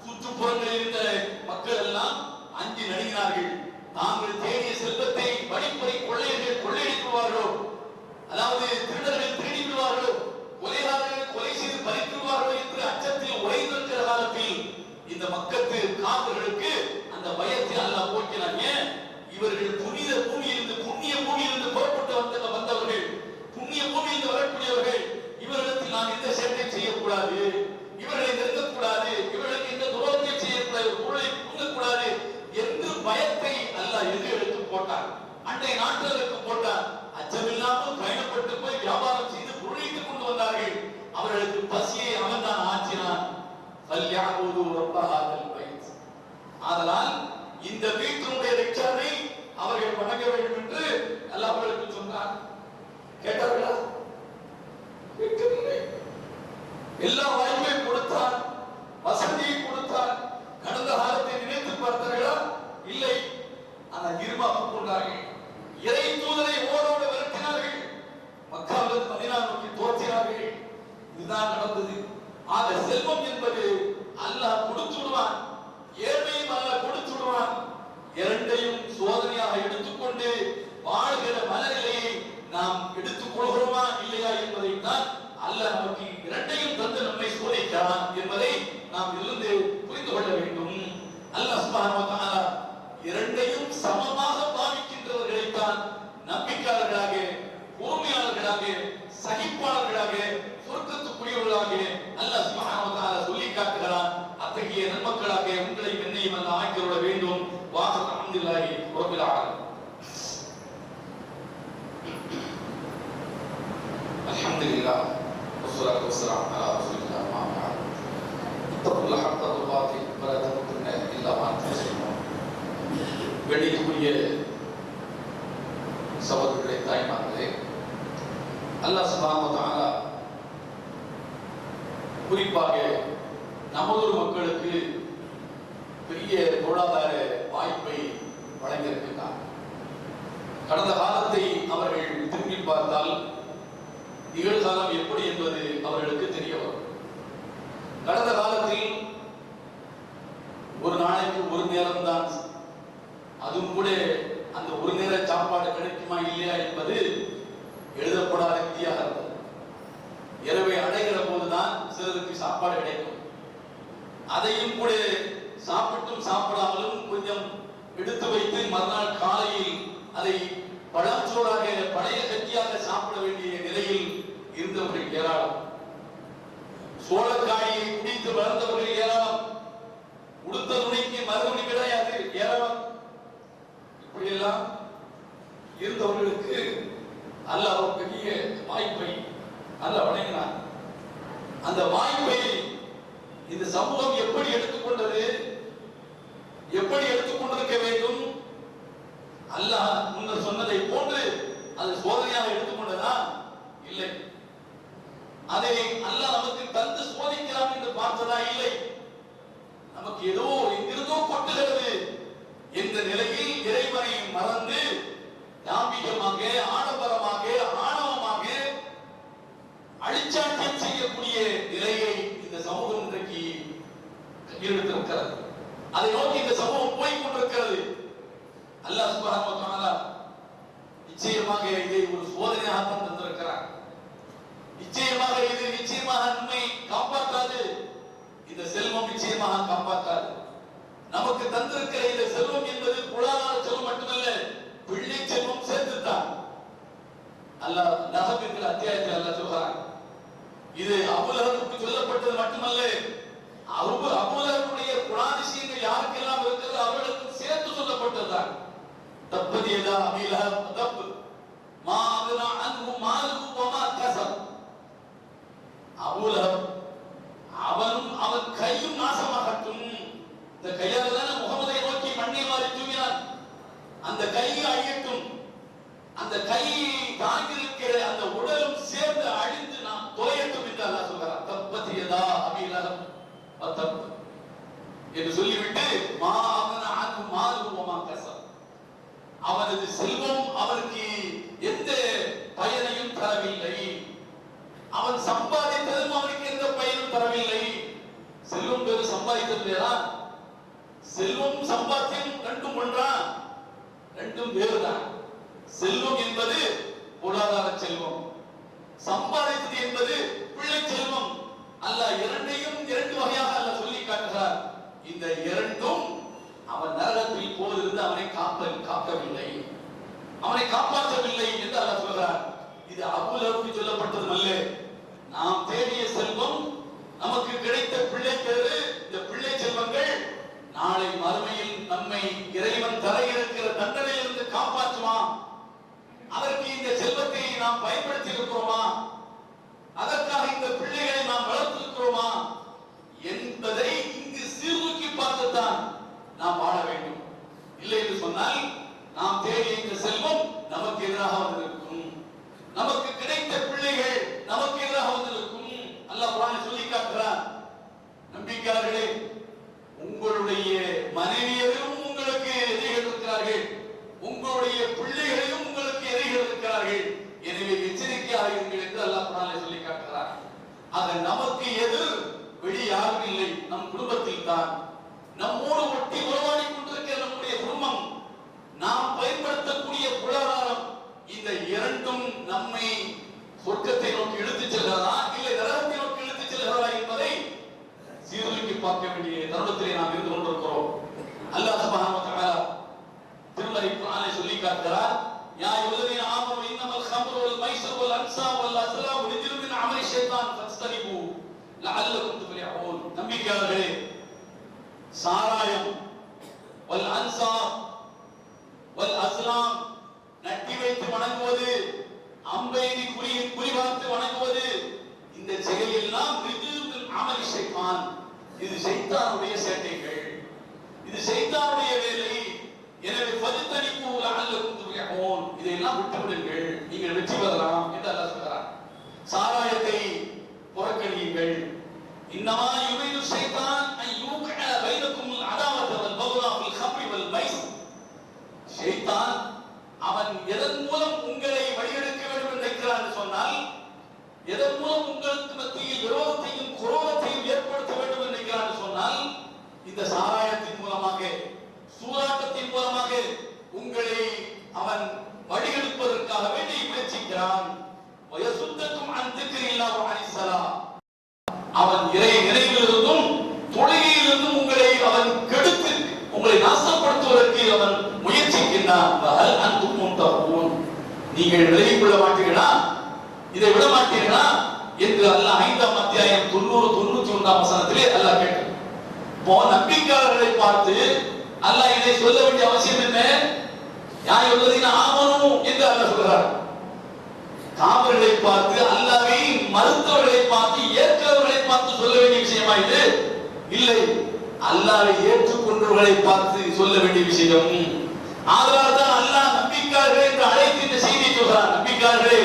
சுற்றுப்புறங்களில் இருந்த மக்கள் எல்லாம் அஞ்சி நடுங்கினார்கள். தாங்கள் தேடிய செல்வத்தை வழிப்பறை கொள்ளையர்கள் கொள்ளையடிக்குவார்களோ, அதாவது திருடர்கள் திருடி விடுவார்களோ, கொலைகாரர்கள் கொலை செய்து பறித்துவார்களோ என்று அச்சத்தில் உறைந்திருக்கிற காலத்தில் இந்த மக்களுக்கு காவலர்களுக்கு அந்த பயத்தை அல்லாஹ் போக்கினாங்க. இவர்கள் புனித பூமியிலிருந்து, புண்ணிய பூமியிலிருந்து புறப்பட்டு வந்தவர்கள், புண்ணிய பூமியிலிருந்து வரக்கூடியவர்கள், இவர்களிடத்தில் நாம் எந்த சேட்டை செய்யக்கூடாது, இவர்களை நெருங்கக்கூடாது, இவர்களுக்கு எந்த துரோகத்தை செய்யக்கூடாது, பொருளை புங்கக்கூடாது என்று பயத்தை அல்லாஹ் எதிரெடுத்து போட்டார். அன்றைய நாட்களுக்கு போட்டார். அச்சமில்லாமல் பயணப்பட்டு போய் வியாபாரம் செய்து பொருளீட்டுக் கொண்டு வந்தார்கள். அவர்களுக்கு பசியை அவன் தான் ஆற்றினான். ஆதலால் இந்த வீட்டினுடைய ரட்சகனை அவர்கள் வணங்க வேண்டும் என்று அல்லாஹ் அவர்களுக்கு சொன்னார். கேட்டார்களா? எல்லா வாய்ப்பையும் ஆக செல்வம் என்பது அல்லாஹ் கொடுத்து விடுவான், ஏழ்மையும் அல்லாஹ் கொடுத்து விடுவான். இரண்டையும் சோதனையாக எடுத்துக்கொண்டு வாழ்கிற மனநிலையை நாம் எடுத்துக் கொள்கிறோமா இல்லையா என்பதை தான் அல்லாஹ் நமக்கு இரண்டையும் தந்து நம்மை சோதிக்கிறான் என்பதை நாம் இருந்து புரிந்து கொள்ள வேண்டும். அல்லாஹ் சுப்ஹானஹு வ தஆலா இரண்டையும் சமமாக பாவிக்கின்றவர்களைத்தான் நம்பிக்கையாளர்களாக, பொறுமையாளர்களாக, சகிப்பாளர்களாக, சொர்க்கத்துக்குரியவர்களாக அல்லாஹ் சுப்ஹானஹு வ தஆலா சொல்லி காட்டுகிறான். அத்தகைய நன்மக்களாக உங்களை என்னையும் அல்லாஹ் ஆக்கிவிட வேண்டும். வாஹத் அல்ஹம்துலில்லாஹி ரப்பில் ஆலமீன். அல்ஹம்துலில்லாஹ் வஸ்ஸலாத்து வஸ்ஸலாமு அலா ரசூலில்லாஹ் மா பஅத். இத்தகுல்லாஹ் ஹக்க துகாத்தி வலா தமுத்துன்ன இல்லா வ அன்தும் முஸ்லிமூன். கண்ணியத்துக்குரிய சகோதரர்களே, தாய்மார்களே, அல்லாஹ் சுப்ஹானஹு வ தஆலா குறிப்பாக நமது மக்களுக்கு பெரிய பொருளாதார வாய்ப்பை வழங்கியிருக்கிறார். கடந்த காலத்தை அவர்கள் திரும்பி பார்த்தால் நிகழ்காலம் எப்படி என்பது அவர்களுக்கு தெரிய வரும். கடந்த காலத்தில் ஒரு நாளைக்கு ஒரு நேரம் தான், அதுவும் கூட அந்த ஒரு நேர சாப்பாடு கிடைக்குமா இல்லையா என்பது எழுதப்படாத விதியாக இருந்தது. இரவை அடைகிற போதுதான் சிலருக்கு சாப்பாடு கிடைக்கும். அதையும் கூட சாப்பிட்டும் சாப்பிடாமலும் கொஞ்சம் எடுத்து வைத்து மறுநாள் காலையில் அதை பழச்சோறாக பழைய கட்டியாக சாப்பிட வேண்டிய நிலையில் இருந்தவர்கள் ஏராளம். சோளக்காயை குடித்து வளர்ந்தவர்கள் ஏராளம். உடுத்த துணிக்கு மறுதுணி கிடையாது ஏராளம். இப்படியெல்லாம் இருந்தவர்களுக்கு அல்லாஹ் ஒரு பெரிய வாய்ப்பை அல்லாஹ் வழங்கினார். அந்த வாய்ப்பை இந்த சமூகம் எப்படி எடுத்துக்கொண்டது, எப்படி எடுத்துக்கொண்டிருக்க வேண்டும்? அல்லாஹ் முன்னர் சொன்னதை போன்று அது சோதனையாக எடுத்துக்கொண்டதா? இல்லை. அதை அல்லாஹ் நமக்கு தந்து சோதிக்கிறான் என்று பார்த்ததா? இல்லை. நமக்கு ஏதோ எங்கிருந்தோ கொட்டுகிறது என்ற நிலையில் இறைவனை மறந்து தாம்பிகமாக, ஆடம்பரமாக, ஆணவமாக அழிச்சாட்டியம் செய்யக்கூடிய நிலையை இந்த சமூகம் இன்றைக்கு எடுத்திருக்கிறது. அதை நோக்கி இந்த சமூகம் போய் கொண்டிருக்கிறது. அல்லாஹ் சுப்ஹானஹு வ தஆலா நிச்சயமாக இதை ஒரு சோதனையாக தான் தந்திருக்கிறார். நிச்சயமாக இது நிச்சயமாக நம்மை காப்பாற்றாது. இந்த செல்வம் நிச்சயமாக காப்பாற்றாது. நமக்கு தந்திருக்கிற இந்த செல்வம் என்பது பொருளாதார செல்வம் மட்டுமல்ல, பிள்ளை செல்வம் சேர்த்துத்தான். அல்லாஹ் நஹப் என்கிற அத்தியாயத்தில் அல்லாஹ் சொல்றான், இது அபூலஹபுக்கு சொல்லப்பட்டது மட்டுமல்ல, அபூலஹபுடைய குணாதிசயங்கள் யாருக்கெல்லாம் இருக்கிறது அவர்களுக்கு சேர்த்து சொல்லப்பட்டதுதான். தப்பத் யதா அபீ லஹப் தப் மா அக்னா அன்ஹு மாலுஹு வ மா கஸப். அபூலஹப் அவனும் அவன் கையும் நாசமாகட்டும். இந்த கையால் தான் முகமதை நோக்கி மண்ணை மாறி தூங்கினான். அந்த கையை அழியட்டும். அந்த கை தாங்கி இருக்கிற அந்த உடலும் சேர்ந்து அழிந்து நாம் தொலையட்டும் என்று அல்லாஹ் சொல்கிறார். தப்பத் யதா அபீ லஹப் தப் என்று சொல்லிவிட்டு மா அக்னா அன்ஹு மாலுஹு வ மா கஸப். அவனது செல்வம் அவனுக்கு எந்த பயனையும் தரவில்லை. அவன் சம்பாதித்ததும் அவனுக்கு எந்த பயனும் தரவில்லை. செல்வம் பெரு சம்பாதித்தது வேறா? செல்வம் சம்பாத்தியம் ரெண்டும் ஒன்றா? ரெண்டும் வேறுதான். செல்வம் என்பது பொருளாதார செல்வம், சம்பாதித்தது என்பது பிள்ளை செல்வம். அல்லாஹ் இரண்டையும் இரண்டு வகையாக அல்லாஹ் சொல்லி காட்டுகிறார். இந்த இரண்டும் அவன் நரகத்தில் போவதிலிருந்து அவனை காக்கவில்லை, அவனை காப்பாற்றவில்லை என்று அல்லாஹ் சொல்கிறார். இது அபூலஹபுக்கு சொல்லப்பட்டது அல்ல. நாம் தேடிய செல்வம், நமக்கு கிடைத்த பிள்ளை பேரு, இந்த பிள்ளை செல்வங்கள் நாளை மறுமையில் நம்மை இறைவன் தர இருக்கிற தண்டனையிலிருந்து காப்பாற்றுமா? அதற்கு இந்த செல்வத்தை நாம் பயன்படுத்தி இருக்கிறோமா? அதற்காக இந்த பிள்ளைகளை நாம் வளர்த்திருக்கிறோமா என்பதை இங்கு சீர்தூக்கி பார்த்துத்தான் நாம் வாழ வேண்டும். இல்லை என்று சொன்னால் நாம் தேடிய இந்த செல்வம் நமக்கு எதிராக வந்திருக்கும், நமக்கு கிடைத்த பிள்ளைகள் நமக்கு எதிராக வந்திருக்கும். அல்லாஹ் குர்ஆனில் சொல்லி காட்டுகிறார், நம்பிக்கையாளர்களே, உங்களுடைய மனைவியரும் உங்களுக்கு எதிரிகள் இருக்கிறார்கள், உங்களுடைய பிள்ளைகளையும் உங்களுக்கு எதிரிகள் இருக்கிறார்கள், எனவே எச்சரிக்கையாக இருங்கள் என்று அல்லாஹ் குர்ஆனில் சொல்லி காட்டுகிறார். வெளியே யாரும் இல்லை, நம் குடும்பத்தில் தான். நம்மோடு ஒட்டி உறவாடி கொண்டிருக்கிற நம்முடைய குடும்பம், நாம் பயன்படுத்தக்கூடிய பொருளாதாரம், இந்த இரண்டும் நம்மை சொர்க்கத்தை நோக்கி இழுத்துச் செல்கிறதா இல்லை நரகத்தை நோக்கி இழுத்துச் செல்கிறதா என்பதை சீர்தூக்கி பார்க்க வேண்டிய தருணத்திலே நாம் இருந்து கொண்டிருக்கிறோம். அல்லாஹ் சுப்ஹானஹு வ தஆலா திருமறை குர்ஆனை சொல்லி காட்டுகிறார், யா அய்யுஹல்லதீன ஆமனூ இன்னமல் ஹம்ரு வல் மைஸிரு வல் அன்ஸாபு வல் அஸ்லாமு ரிஜ்ஸும் மின் அமலி ஷைத்தான் ஃபஸ்தனிபூ லஅல்லகும் துஃப்லிஹூன். நம்பிக்கையாளர்களே, சாராயம், வல் அன்ஸாப் வல் அஸ்லாம், நட்டி வைத்து வணங்குவது, அம்பெய்தி குறிபார்த்து வணங்குவது, இந்த செயல் எல்லாம் ரிஜ்ஸும் மின் அமலி ஷைத்தான், இது ஷைத்தானுடைய சேட்டைகள், இது ஷைத்தானுடைய வேலை. எனவே ஃபஜ்தனிபூ லஅல்லகும் துஃப்லிஹூன், இதையெல்லாம் விட்டுவிடுங்கள், நீங்கள் வெற்றி பெறலாம் என்று அல்லாஹ் சொல்கிறார். சாராயத்தை புறக்கணியுங்கள். இன்னமா யுரீது ஷைத்தான் அன் யூகிஅ பைனகுமுல் அதாவத வல் பக்தா ஃபில் ஹம்ரி வல் மைஸிர். ஷைத்தான் அவன் எதன் மூலம் உங்களை வழியெடுக்க வேண்டும் என்று நினைக்கிறான் என்று சொன்னால், எதன் மூலம் உங்களுக்கு மத்தியில் விரோதத்தையும் குரோதத்தையும் ஏற்படுத்த வேண்டும் என்று நினைக்கிறான் என்று சொன்னால், இந்த சாராயத்தின் மூலமாக, சூதாட்டத்தின் மூலமாக உங்களை அவன் வழியெடுப்பதற்காக வேண்டி முயற்சிக்கிறான். வயசுத்தக்கும் அன் திக்ரில்லாஹி வ அனிஸ்ஸலாம், அவன் இறை நினைவிலிருந்தும் தொழுகையிலிருந்தும் உங்களை அவன் கெடுத்து உங்களை நாசப்படுத்துவதற்கு அவன் முயற்சிக்கின்றான். வஹல் அன்தும் முன்தகூன், நீங்கள் விலகிக் கொள்ள மாட்டீர்களா, இதை விட மாட்டீர்களா என்று அல்லாஹ் 5ஆம் அத்தியாயம் 90-91 வசனத்திலே அல்லாஹ் கேட்கிறான். நம்பிக்கையாளர்களை பார்த்து அல்லாஹ் இதை சொல்ல வேண்டிய அவசியம் என்ன? யா அய்யுஹல்லதீன ஆமனூ என்று அல்லாஹ் சொல்கிறார். காபிர்களை பார்த்து, அல்லாஹ்வை மறுத்தவர்களை பார்த்து, ஏற்கிறவர்களை பார்த்து சொல்ல வேண்டிய விஷயமா இது? இல்லை, அல்லாஹ்வை ஏற்றுக்கொண்டவர்களை பார்த்து சொல்ல வேண்டிய விஷயம். ஆதலால் தான் அல்லாஹ் நம்பிக்கையாளர்கள் என்று அழைத்து இந்த செய்தியை சொல்கிறார். நம்பிக்கையாளர்களே,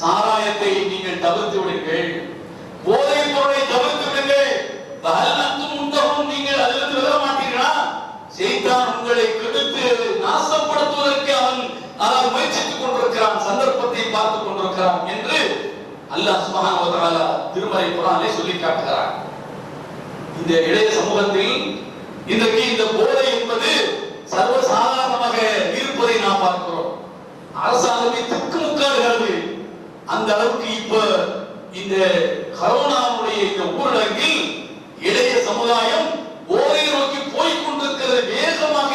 சாராயத்தை நீங்கள் தவிர்த்து விடுங்கள், போதைப் பொருளை தவிர்த்து விடுங்கள். வஹல் அன்தும் முன்தகூன், நீங்கள் அதிலிருந்து விலக மாட்டீர்களா? ஷைத்தான் உங்களை கெடுத்து நாசப்படுத்துவதற்கு அவன் முயற்சித்துக் கொண்டிருக்கிறான், சந்தர்ப்பத்தை பார்த்துக் கொண்டிருக்கிறான் என்று அல்லாஹ் சுப்ஹானஹு வ தஆலா திருமறை குர்ஆனிலே சொல்லி காட்டுகிறார். இந்த இளைய சமூகத்தில் இன்றைக்கு இந்த போதை என்பது சர்வசாதாரணமாக இருப்பதை நாம் பார்க்கிறோம். அரசாங்கமே திக்குமுக்காடுகிறது. அந்த அளவுக்கு இப்ப இந்த கரோனாவுடைய இந்த ஊரடங்கில் இளைய சமுதாயம் போதை நோக்கி போய் கொண்டிருக்கிறது. வேகமாக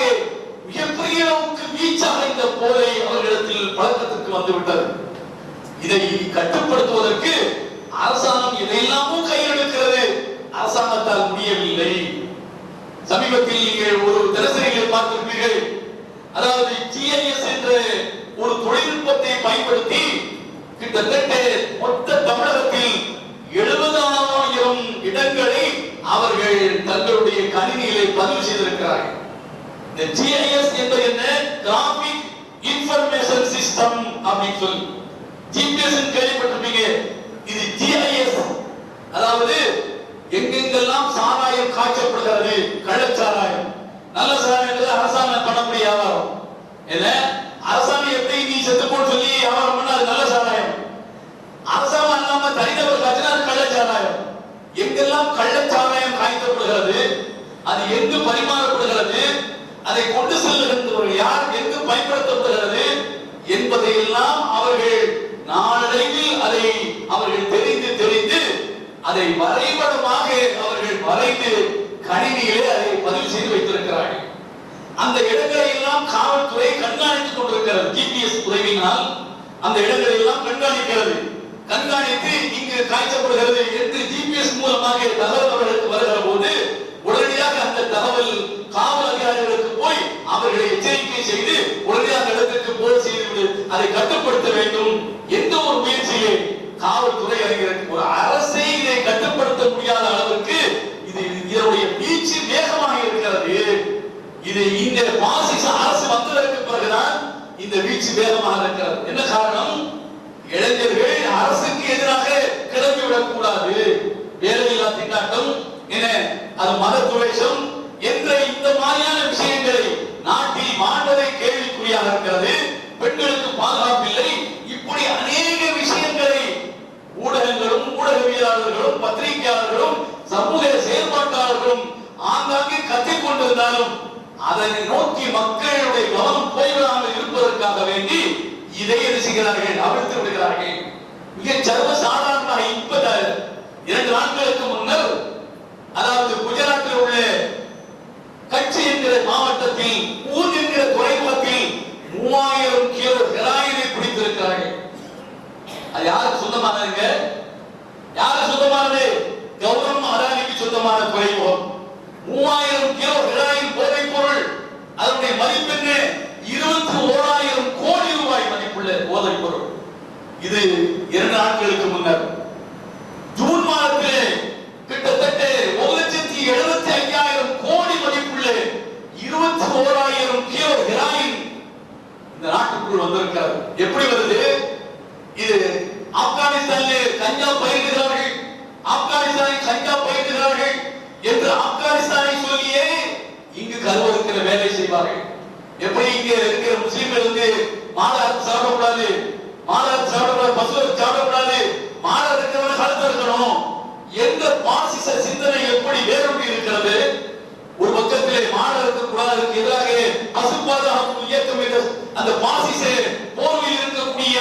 மிகப்பெரிய அளவுக்கு வீச்சாக இந்த போதை அவர்களிடத்தில் பழக்கத்திற்கு வந்துவிட்டது. இதை கட்டுப்படுத்துவதற்கு அரசாங்கம் எதையெல்லாமோ கையெடுக்கிறது, அரசாங்கத்தால் முடியவில்லை. சமீபத்தில் நீங்கள் ஒரு தினசரியில் பார்த்திருப்பீர்கள். அதாவது GIS என்ற ஒரு தொழில்நுட்பத்தை பயன்படுத்தி கிட்டத்தட்ட மொத்த தமிழகத்தில் 70,000 இடங்களை அவர்கள் தங்களுடைய கணினியிலே பதிவு செய்திருக்கிறார்கள். இந்த GIS என்பது என்ன? கிராபிக் இன்ஃபர்மேஷன் சிஸ்டம் அப்படின்னு சொல்லி GPS கேள்விப்பட்டிருப்பீங்க. இது GIS, அதாவது எங்கெங்கெல்லாம் சாராயம் காய்ச்சப்படுகிறது, கள்ளச்சாராயம், நல்ல சாராயம் அரசாங்கம் பண்ணக்கூடிய வியாபாரம் என்ன? அரசாங்கம் எப்படி நீ செத்துப்போன்னு சொல்லி வியாபாரம் பண்ண அது நல்ல சாராயம், அரசாங்கம் இல்லாம தனிநபர் காய்ச்சினா அது கள்ளச்சாராயம். எங்கெல்லாம் கள்ளச்சாராயம் காய்ச்சப்படுகிறது, அது எங்கு பரிமாறப்படுகிறது, அதை கொண்டு செல்லுகின்றவர்கள் யார், எங்கு பயன்படுத்தப்படுகிறது என்பதையெல்லாம் அவர்கள் நாளடைவில் அதை அவர்கள் தெரிந்து அதை வரைபடமாக அவர்கள் வரைந்து கணினியிலே அதை பதிவு செய்து வைத்திருக்கிறார்கள். அந்த இடங்களை எல்லாம் காவல்துறை கண்காணித்துக் கொண்டிருக்கிறது. GPS உதவியினால் அந்த இடங்களை எல்லாம் கண்காணித்து இங்கு காய்ச்சப்படுகிறது என்று GPS மூலமாக தகவல் அவர்களுக்கு வருகிற போது உடனடியாக அந்த தகவல் காவல் அதிகாரிகளுக்கு போய் அவர்களை எச்சரிக்கை செய்து உடனடியாக அந்த இடத்திற்கு போய் செய்து அதை கட்டுப்படுத்த வேண்டும் என்ற ஒரு முயற்சியை காவல்துறை அறிகிறது. ஒரு அரசை இதை கட்டுப்படுத்த முடியாத அளவுக்கு இதனுடைய வீச்சு வேகமாக இருக்கிறது. இது இந்த பாசிச அரசு வந்ததற்கு பிறகுதான் இந்த வீச்சு வேகமாக இருக்கிறது. என்ன காரணம்? இளைஞர்கள் அரசுக்கு எதிராக கிளம்பிவிடக் கூடாது, வேலையில்லா திண்டாட்டம் என அது மத துவேஷம் என்ற இந்த மாதிரியான விஷயங்களை நாட்டில் வாழ்வதை கேள்விக்குறியாக இருக்கிறது. பெண்களுக்கு பாதுகாப்பில்லை, இப்படி அநேக விஷயங்களை ஊடகங்களும் ஊடகவியலாளர்களும் பத்திரிகையாளர்களும் சமூக வந்தாலும் அதனை நோக்கி மக்களுடைய கவனம் போய்விடாமல் இருப்பதற்காக வேண்டி இதை என்ன செய்கிறார்கள், அவிழ்த்து விடுகிறார்கள். மிக சர்வசாதாரணமாக இப்ப 2 நாட்களுக்கு முன்னர், அதாவது குஜராத்தில் உள்ள கட்சி என்கிற மாவட்டத்தில் ஊர் என்கிற துறைமுகத்தில் 3000 கிலோ ஹெராயினை பிடித்திருக்கிறார்கள். அது யாருக்கு சொந்தமானதுங்க? யாருக்கு சொந்தமானது? கௌதம் அதானிக்கு சொந்தமான துறைமுகம். 3000 கிலோ ஹெராயின் போதைப் பொருள், அதனுடைய மதிப்பு என்ன? 21,000 கோடி ரூபாய் மதிப்புள்ள போதைப் பொருள். இது 2 நாட்களுக்கு முன்னர். ஜூன் மாதத்திலே கிட்டத்தட்ட 1,75,000 கோடி மதிப்புள்ள 21,000 கிலோ ஹெராயின் இந்த நாட்டுக்குள் வந்திருக்கிறது. எப்படி வருது? இது ஆப்கானிஸ்தானில் கஞ்சா பயிரிடுகிறார்கள், ஆப்கானிஸ்தானில் கஞ்சா பயிரிடுகிறார்கள் என்று ஆப்கானிஸ்தானை சொல்லியே இங்கு கருவறுக்கிற வேலை செய்வார்கள். எப்படி இங்க இருக்கிற முஸ்லிம்கள் வந்து மாடாக்கு சாப்பிடக்கூடாது, மாடாக்கு சாப்பிடக்கூடாது, பசுவுக்கு சாப்பிடக்கூடாது, மாடா இருக்கிறவங்க கழுத்து இருக்கணும் என்ற பாசிச சிந்தனை எப்படி வேரூன்றி இருக்கிறது. ஒரு பக்கத்திலே மாடா இருக்கக்கூடாதுக்கு எதிராக பசு பாதுகாப்பு இயக்கம் என்ற அந்த பாசிச போர்வில் இருக்கக்கூடிய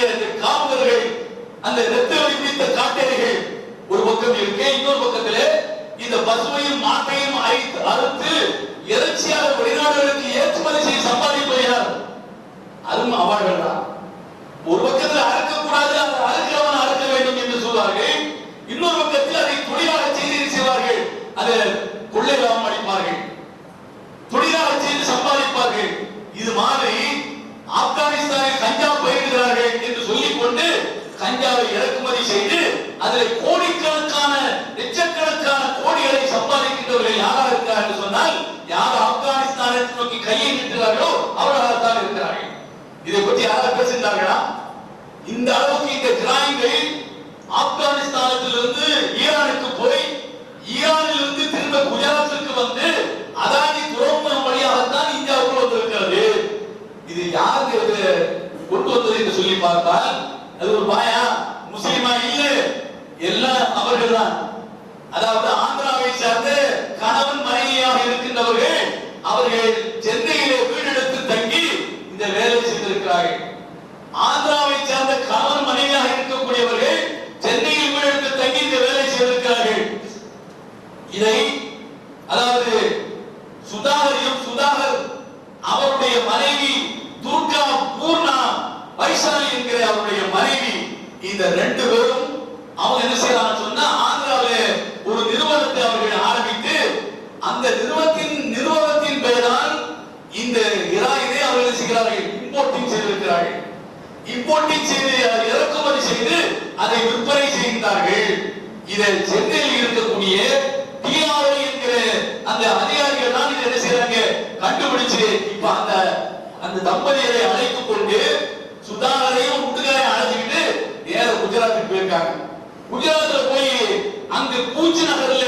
காவலர்கள், அந்த இரத்த வழி பிடித்த காட்டேரிகள் ஒரு பக்கம் இருக்கு. இன்னொரு பக்கத்திலே இந்த பசுவையும் மாட்டையும் அறுத்து இறைச்சியாக வெளிநாடுகளுக்கு ஏற்றுமதி செய்து சம்பாதிப்பது யார்? அதுவும் அவர்கள் தான். ஒரு பக்கத்தில் அறுக்கக்கூடாது, அந்த அறுக்கிறவன் அறுக்க வேண்டும் என்று சொல்வார்கள். இன்னொரு பக்கத்தில் அதை தொழிலாக செய்து செய்வார்கள், அதை கொள்ளை லாபம் அளிப்பார்கள், தொழிலாக செய்து சம்பாதிப்பார்கள். இது மாதிரி ஆப்கானிஸ்தானில் கஞ்சா பயிரிடுகிறார்கள் என்று சொல்லிக் கொண்டு கஞ்சாவை இறக்குமதி செய்து அதில் கோடிக்கணக்கான லட்சக்கணக்கான கோடிகளை சம்பாதிக்கின்றவர்கள் யாராக இருக்கிறார் என்று சொன்னால், யார் ஆப்கானிஸ்தானை நோக்கி கையை நீட்டுகிறார்களோ அவர்களாகத்தான் இருக்கிறார்கள். இதை பற்றி யாராவது பேசுகிறார்களா? இந்த அளவுக்கு இந்த கிராமங்கள் ஆப்கானிஸ்தானத்திலிருந்து ஈரானுக்கு போய், ஈரானிலிருந்து திரும்ப குஜராத்திற்கு வந்து அதானி துறைமுகம் வழியாகத்தான் இந்தியாவுக்குள் வந்திருக்கிறது. இது யாருக்கு கொண்டு வந்தது என்று சொல்லி பார்த்தால், அது ஒரு பாயா முஸ்லிமா இல்ல, எல்லாம் அவர்கள் தான். அதாவது ஆந்திராவை சார்ந்த கணவன் மனைவியாக இருக்கின்றவர்கள், அவர்கள் சென்னையிலே வீடு எடுத்து தங்கி இந்த வேலை செய்திருக்கிறார்கள். ஆந்திராவை சார்ந்த கணவன் மனைவியாக இருக்கக்கூடியவர்கள் சென்னையில் வீடு எடுத்து தங்கி இந்த வேலை செய்திருக்கிறார்கள். இதை அதாவது சுதாகர் அவருடைய மனைவி துர்கா பூர்ணா வைசாலி என்கிற அவருடைய மனைவி, இந்த 2 பேரும் அவங்க என்ன செய்யறாங்க சொன்னா, ஆந்திராவில் ஒரு நிறுவனத்தை அவர்கள் ஆரம்பித்து அந்த நிறுவனத்தின் பெயரால் இந்த ஹெராயினை அவர்கள் செய்கிறார்கள், இம்போர்ட்டிங் செய்திருக்கிறார்கள். இம்போர்ட்டிங் செய்து இறக்குமதி செய்து அதை விற்பனை செய்கிறார்கள். இதை சென்னையில் இருக்கக்கூடிய டிஆர்ஐ என்கிற அந்த அதிகாரிகள் தான் இதை என்ன செய்யறாங்க, கண்டுபிடிச்சு இப்ப அந்த தம்பதியரை அழைத்துக் கொண்டு சுதாகரையும் முட்டுகரையும் அழைச்சிக்கிட்டு நேர குஜராத்துக்கு போயிருக்காங்க. குஜராத்ல போய் அங்கு பூச்சி நகர்ல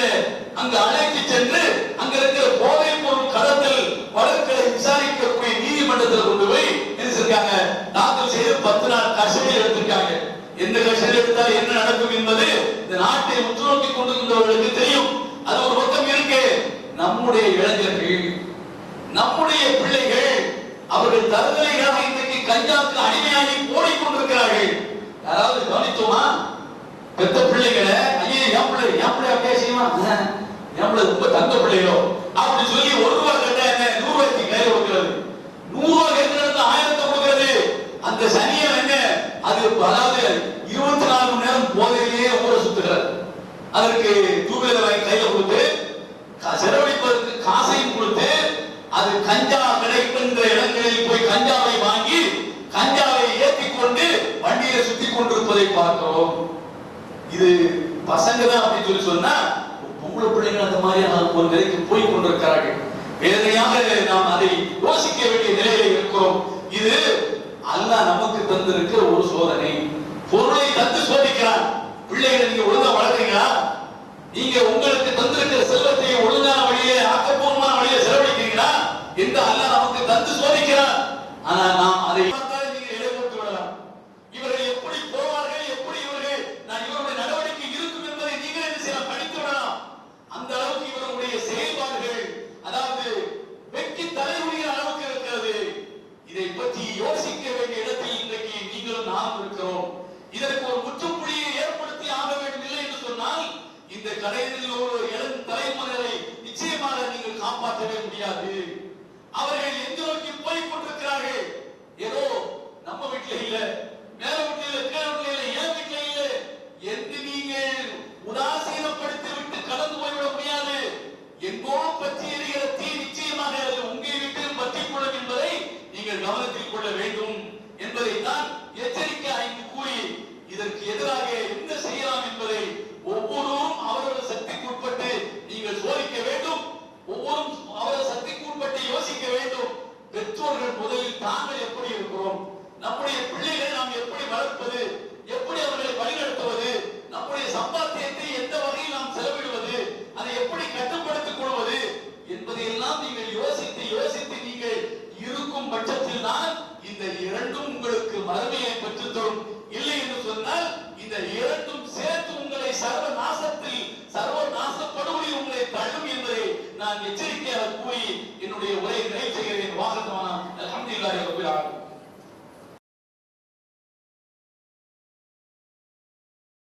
அங்கு அழைத்து சென்று அங்க இருக்கிற போதைப் பொருள் கடத்தல் வழக்குகளை விசாரிக்கக்கூடிய நீதிமன்றத்தில் கொண்டு போய் என்ன செஞ்சாங்க, தாக்கல் செய்து 10 நாள் கஸ்டடியில் எடுத்திருக்காங்க. எந்த கஸ்டடி எடுத்தால் என்ன நடக்கும் என்பது இந்த நாட்டை உற்று நோக்கி கொண்டிருந்தவர்களுக்கு தெரியும். அது ஒரு பக்கம் இருக்கு. நம்முடைய இளைஞர்கள், நம்முடைய பிள்ளைகள், அவர்கள் தருதலைகளாக இன்றைக்கு கஞ்சாவுக்கு அடிமையாகி ஓடிக்கொண்டிருக்கிறார்கள். யாராவது கவனித்தோமா? பெத்த பிள்ளைகளை ஐயே என் பிள்ளை அப்படியே செய்யுமா, என் பிள்ளை ரொம்ப தங்க பிள்ளைகளோ அப்படி சொல்லி 1 ரூபா கேட்டா என்ன 100 ரூபாய்க்கு கையில கொடுக்கிறது, 100 ரூபாய் கேட்கறது 1000 கொடுக்கிறது. அந்த சனியம் என்ன, அது அதாவது 24 மணி நேரம் போதையிலேயே ஊரை சுத்துகிறது. அதற்கு தூவில வாங்கி கையில கொடுத்து செலவழிப்பதற்கு காசையும் கொடுத்து அது கஞ்சா கிடைக்கின்ற இடங்களில் போய் கஞ்சாவை வாங்கி கஞ்சாவை ஏற்றிக் கொண்டு வண்டியை சுத்தி கொண்டிருப்பதை பார்க்கிறோம். இது பசங்க தான் அப்படின்னு சொல்லி சொன்னா, பொம்பளை பிள்ளைகள் அந்த மாதிரியான ஒரு நிலைக்கு போய் கொண்டிருக்கிறார்கள். வேதனையாக நாம் அதை யோசிக்க வேண்டிய நிலையில இருக்கிறோம். இது அல்லாஹ் நமக்கு தந்திருக்கிற ஒரு சோதனை. பொருளை தந்து சோதிக்கிறான். பிள்ளைகளை நீங்க ஒழுங்கா வளர்க்கீங்களா? நீங்க உங்களுக்கு தந்திருக்கிற செல்வத்தை ஒழுங்கான வழியிலே ஆக்கப்பூர்வமான வழியிலே செலவழிக்கிறீங்களா என்று அல்லாஹ் நமக்கு தந்து சோதிக்கிறான். ஆனா நாம் அதை நீங்க இடைப்பட்டு விடலாம். இவர்கள் எப்படி போவார்கள், எப்படி இவருடைய நடவடிக்கை இருக்கும் என்பதை நீங்கள் என்ன செய்யலாம், படித்து விடலாம். அந்த அளவுக்கு இவருடைய செயல்பாடுகள், அதாவது முடியாது. அவர்கள் எங்க நோக்கி போய் கொண்டிருக்கிறார்கள்? ஏதோ நம்ம வீட்டுல இல்ல, மேல வீட்டுல இல்ல, கீழ வீட்டுல இல்ல, என் வீட்டுல இல்ல என்று நீங்கள் உதாசீனப்படுத்தி விட்டு கடந்து போய்விட முடியாது. எங்கோ பற்றி எரிகிற தீ நிச்சயமாக அது உங்கள் வீட்டில் பற்றிக் கொள்ளும் என்பதை நீங்கள் கவனத்தில் கொள்ள வேண்டும் என்பதை தான் எச்சரிக்கை 5 கூறி இதற்கு எதிராக என்ன செய்யலாம் என்பதை ஒவ்வொருவரும் அவரது சக்திக்கு உட்பட்டு நீங்கள் சோதிக்க வேண்டும். ஒவ்வொருவரும் அவரது சக்திக்கு உட்பட்டு யோசிக்க வேண்டும். பெற்றோர்கள் முதலில் தாங்கள் எப்படி இருக்கிறோம், நம்முடைய பிள்ளைகளை நாம் எப்படி வளர்ப்பது, எப்படி அவர்களை வழிநடத்துவது, நம்முடைய சம்பாத்தியத்தை எந்த வகையில் நாம் செலவிடுவது, அதை எப்படி கட்டுப்படுத்திக் கொள்வது என்பதையெல்லாம் நீங்கள் யோசித்து நீங்கள் இருக்கும் பட்சத்தில் தான் இந்த இரண்டும் உங்களுக்கு மறுமையை பெற்றுத்தரும். இல்லை என்று சொன்னால் இந்த இரண்டும் சேர்த்து உங்களை சர்வ நாசப்படுவதை உங்களை தள்ளும் என்பதை நான் எச்சரிக்கையாக கூறி என்னுடைய உரையை நிறைவு செய்கிறேன். வாகனமான அல்ஹம்துலில்லாஹி ரப்பில் ஆலமீன்.